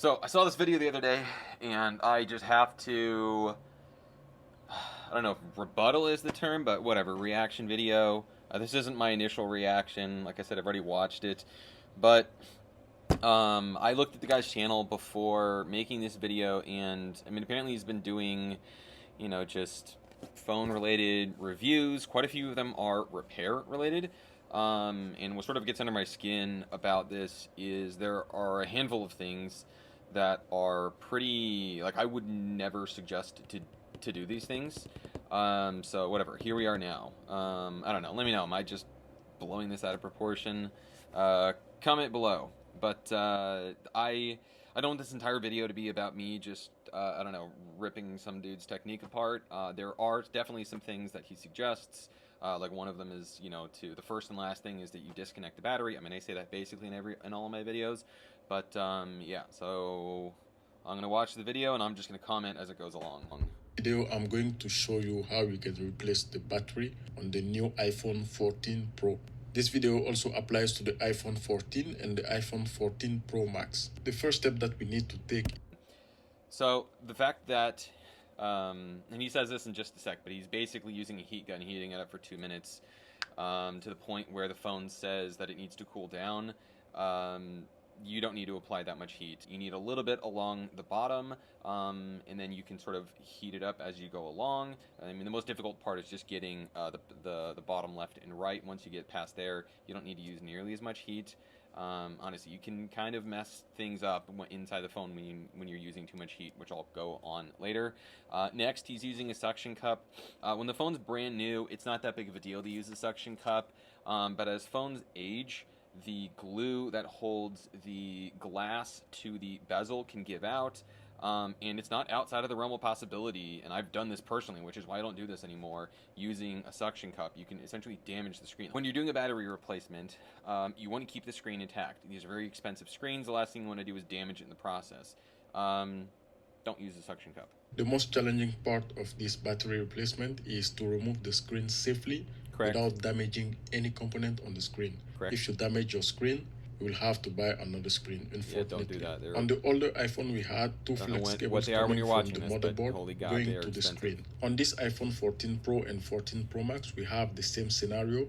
So I saw this video the other day, and I just have to, I don't know if rebuttal is the term, but whatever, reaction video. This isn't my initial reaction. Like I said, I've already watched it. But I looked at the guy's channel before making this video, and I mean, apparently he's been doing, just phone-related reviews. Quite a few of them are repair-related. And what sort of gets under my skin about this is there are a handful of things that are pretty, like, I would never suggest to do these things. So whatever, here we are now. I don't know, let me know, am I just blowing this out of proportion? Comment below. But I don't want this entire video to be about me just, I don't know, ripping some dude's technique apart. There are definitely some things that he suggests. Like one of them is, the first and last thing is that you disconnect the battery. I mean, I say that basically in all of my videos. But yeah, so I'm gonna watch the video and I'm just gonna comment as it goes along. Video, I'm going to show you how you can replace the battery on the new iPhone 14 Pro. This video also applies to the iPhone 14 and the iPhone 14 Pro Max. The first step that we need to take. So the fact that, and he says this in just a sec, but he's basically using a heat gun, heating it up for 2 minutes, to the point where the phone says that it needs to cool down. You don't need to apply that much heat. You need a little bit along the bottom, and then you can sort of heat it up as you go along. I mean, the most difficult part is just getting the bottom left and right. Once you get past there, you don't need to use nearly as much heat. Honestly, you can kind of mess things up inside the phone when you're using too much heat, which I'll go on later. Next, he's using a suction cup. When the phone's brand new, it's not that big of a deal to use a suction cup, but as phones age, the glue that holds the glass to the bezel can give out, and it's not outside of the realm of possibility, and I've done this personally, which is why I don't do this anymore, using a suction cup. You can essentially damage the screen. When you're doing a battery replacement, you want to keep the screen intact. These are very expensive screens. The last thing you want to do is damage it in the process. Don't use a suction cup. The most challenging part of this battery replacement is to remove the screen safely. Correct. Without damaging any component on the screen. Correct. If you damage your screen, you will have to buy another screen. Yeah, don't do that. On the older iPhone, we had two flex cables coming from the motherboard going to the screen. On this iPhone 14 Pro and 14 Pro Max, we have the same scenario.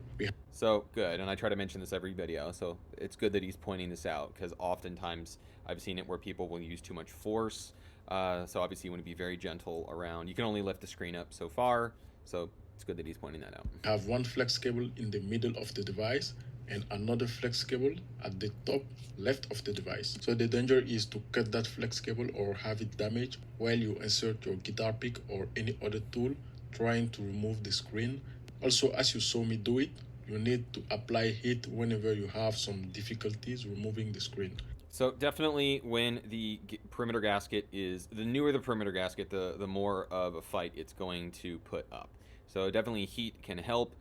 So good, and I try to mention this every video, so it's good that he's pointing this out, because oftentimes I've seen it where people will use too much force. So obviously you want to be very gentle around. You can only lift the screen up so far, so it's good that he's pointing that out. Have one flex cable in the middle of the device and another flex cable at the top left of the device. So the danger is to cut that flex cable or have it damaged while you insert your guitar pick or any other tool trying to remove the screen. Also, as you saw me do it, you need to apply heat whenever you have some difficulties removing the screen. So definitely when the perimeter gasket is, the newer the perimeter gasket, the more of a fight it's going to put up. So definitely heat can help.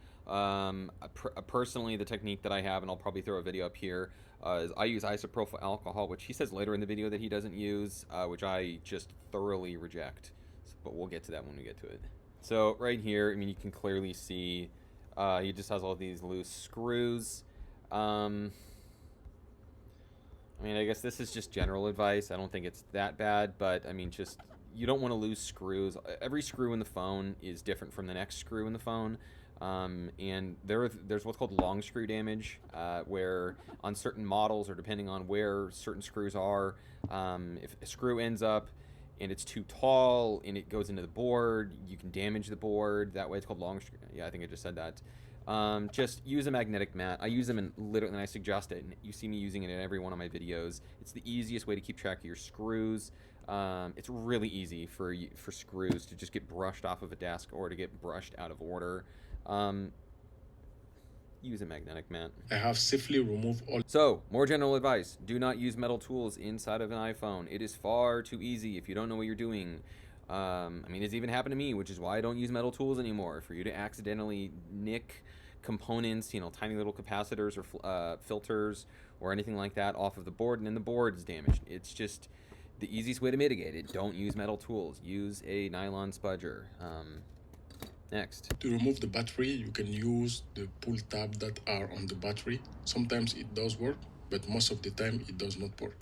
Personally, the technique that I have, and I'll probably throw a video up here, is I use isopropyl alcohol, which he says later in the video that he doesn't use, which I just thoroughly reject. But we'll get to that when we get to it. So right here, I mean, you can clearly see he just has all these loose screws. I mean, I guess this is just general advice. I don't think it's that bad, but I mean, just, you don't want to lose screws. Every screw in the phone is different from the next screw in the phone. And there's what's called long screw damage, where on certain models, or depending on where certain screws are, if a screw ends up and it's too tall and it goes into the board, you can damage the board. That way it's called long screw. Yeah, I think I just said that. Just use a magnetic mat. I use them in literally, and I suggest it, and you see me using it in every one of my videos. It's the easiest way to keep track of your screws. It's really easy for screws to just get brushed off of a desk or to get brushed out of order. Use a magnetic mat. I have safely removed all. So, more general advice. Do not use metal tools inside of an iPhone. It is far too easy if you don't know what you're doing. I mean, it's even happened to me, which is why I don't use metal tools anymore. For you to accidentally nick components, tiny little capacitors or filters or anything like that off of the board, and then the board is damaged. It's just the easiest way to mitigate it. Don't use metal tools. Use a nylon spudger. Next. To remove the battery, you can use the pull tab that are on the battery. Sometimes it does work, but most of the time it does not work.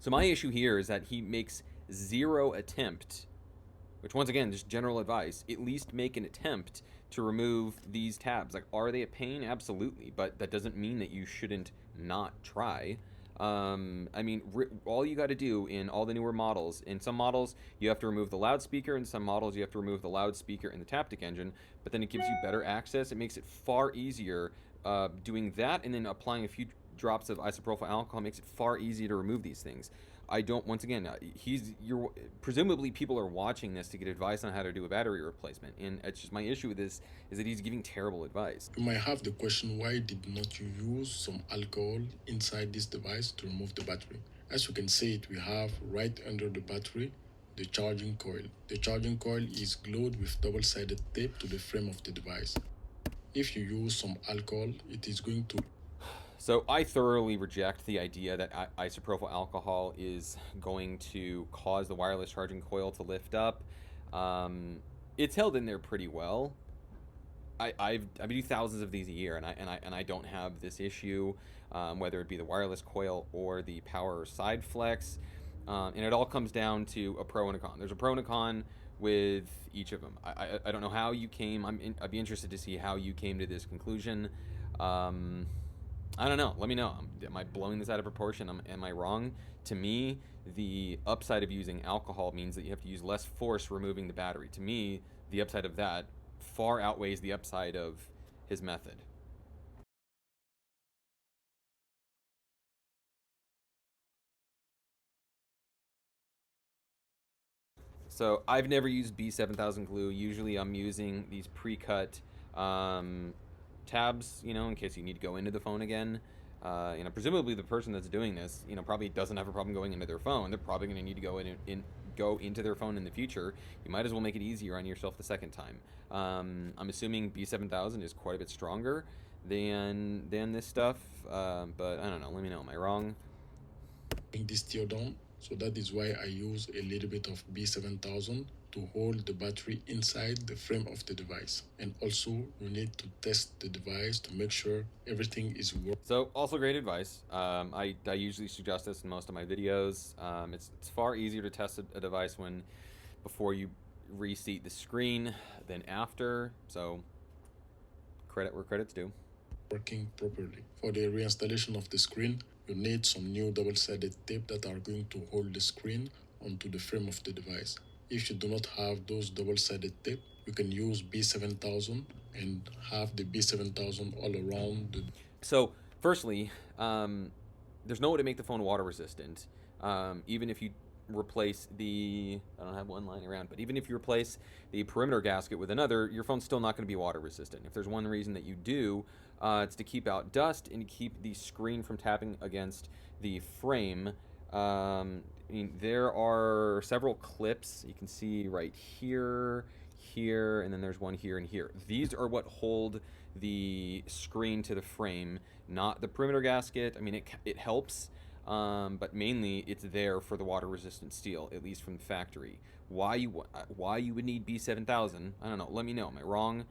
So my issue here is that he makes zero attempt, which once again, just general advice, at least make an attempt to remove these tabs. Like, are they a pain? Absolutely, but that doesn't mean that you shouldn't not try. I mean, all you got to do in all the newer models, in some models you have to remove the loudspeaker, in some models you have to remove the loudspeaker and the Taptic engine, but then it gives you better access. It makes it far easier doing that, and then applying a few drops of isopropyl alcohol makes it far easier to remove these things. I don't. Once again, you're presumably people are watching this to get advice on how to do a battery replacement, and it's just my issue with this is that he's giving terrible advice. You might have the question, why did not you use some alcohol inside this device to remove the battery? As you can see it, we have right under the battery the charging coil. The charging coil is glued with double-sided tape to the frame of the device. If you use some alcohol, it is going to... So I thoroughly reject the idea that isopropyl alcohol is going to cause the wireless charging coil to lift up. It's held in there pretty well. I do thousands of these a year, and I don't have this issue, whether it be the wireless coil or the power side flex, and it all comes down to a pro and a con. There's a pro and a con with each of them. I don't know how you came. I'd be interested to see how you came to this conclusion. I don't know. Let me know. Am I blowing this out of proportion? Am I wrong? To me, the upside of using alcohol means that you have to use less force removing the battery. To me, the upside of that far outweighs the upside of his method. So I've never used B7000 glue. Usually I'm using these pre-cut tabs, in case you need to go into the phone again. Presumably the person that's doing this, probably doesn't have a problem going into their phone. They're probably going to need to go into their phone in the future. You might as well make it easier on yourself the second time. I'm assuming B7000 is quite a bit stronger than this stuff, but I don't know. Let me know. Am I wrong? Bring this tear down, so that is why I use a little bit of B7000 to hold the battery inside the frame of the device. And also you need to test the device to make sure everything is working. So also great advice. I usually suggest this in most of my videos. It's far easier to test a device before you reseat the screen than after. So credit where credit's due. Working properly. For the reinstallation of the screen, you need some new double-sided tape that are going to hold the screen onto the frame of the device. If you do not have those double-sided tape, you can use B7000 and have the B7000 all around the... So firstly, there's no way to make the phone water resistant. Even if you replace I don't have one lying around, but even if you replace the perimeter gasket with another, your phone's still not going to be water resistant. If there's one reason that you do, it's to keep out dust and keep the screen from tapping against the frame. There are several clips you can see right here, and then there's one here and here. These are what hold the screen to the frame, not the perimeter gasket. It helps, but mainly it's there for the water-resistant steel, at least from the factory. Why you would need B7000? I don't know. Let me know. Am I wrong?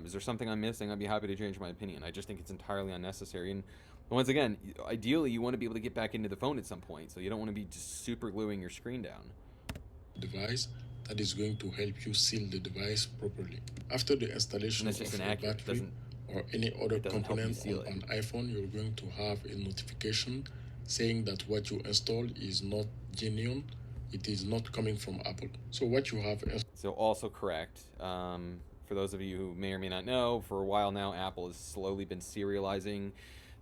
Is there something I'm missing? I'd be happy to change my opinion. I just think it's entirely unnecessary. And once again, ideally, you want to be able to get back into the phone at some point, so you don't want to be just super gluing your screen down. Device that is going to help you seal the device properly. After the installation of the battery or any other component on an iPhone, you're going to have a notification saying that what you installed is not genuine. It is not coming from Apple. So what you have... So also correct. For those of you who may or may not know, for a while now, Apple has slowly been serializing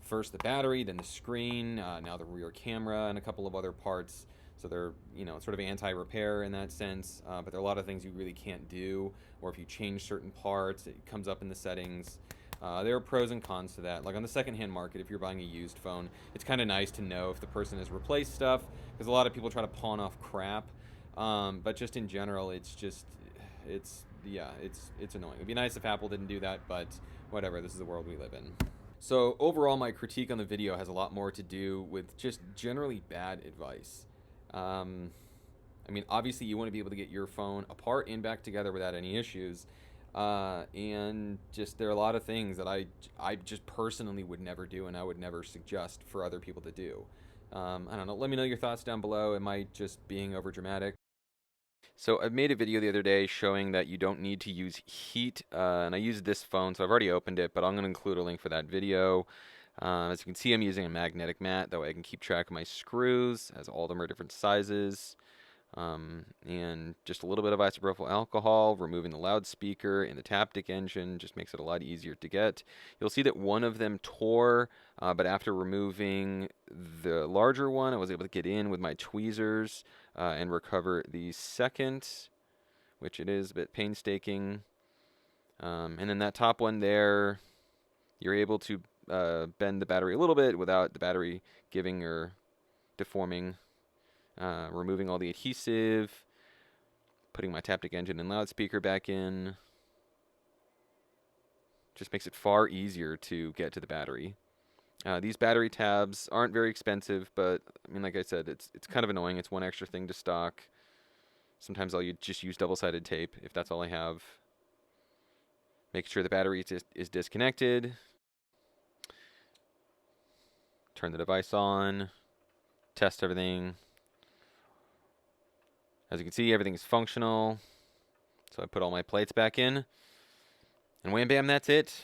first the battery, then the screen, now the rear camera, and a couple of other parts. So they're, sort of anti-repair in that sense, but there are a lot of things you really can't do, or if you change certain parts, it comes up in the settings. There are pros and cons to that. Like on the secondhand market, if you're buying a used phone, it's kind of nice to know if the person has replaced stuff, because a lot of people try to pawn off crap. But just in general, it's annoying. It'd be nice if Apple didn't do that, but whatever, this is the world we live in. So overall, my critique on the video has a lot more to do with just generally bad advice. Obviously you want to be able to get your phone apart and back together without any issues. And just there are a lot of things that I just personally would never do, and I would never suggest for other people to do. I don't know. Let me know your thoughts down below. Am I just being over dramatic? So I made a video the other day showing that you don't need to use heat, and I used this phone, so I've already opened it, but I'm going to include a link for that video. As you can see, I'm using a magnetic mat, that way I can keep track of my screws, as all of them are different sizes. And just a little bit of isopropyl alcohol, removing the loudspeaker and the Taptic engine just makes it a lot easier to get. You'll see that one of them tore, but after removing the larger one, I was able to get in with my tweezers and recover the second, which it is a bit painstaking. And then that top one there, you're able to bend the battery a little bit without the battery giving or deforming. Removing all the adhesive, putting my Taptic engine and loudspeaker back in. Just makes it far easier to get to the battery. These battery tabs aren't very expensive, but I mean, like I said, it's kind of annoying. It's one extra thing to stock. Sometimes I'll just use double-sided tape if that's all I have. Make sure the battery is disconnected. Turn the device on. Test everything. As you can see, everything is functional. So I put all my plates back in. And wham bam, that's it.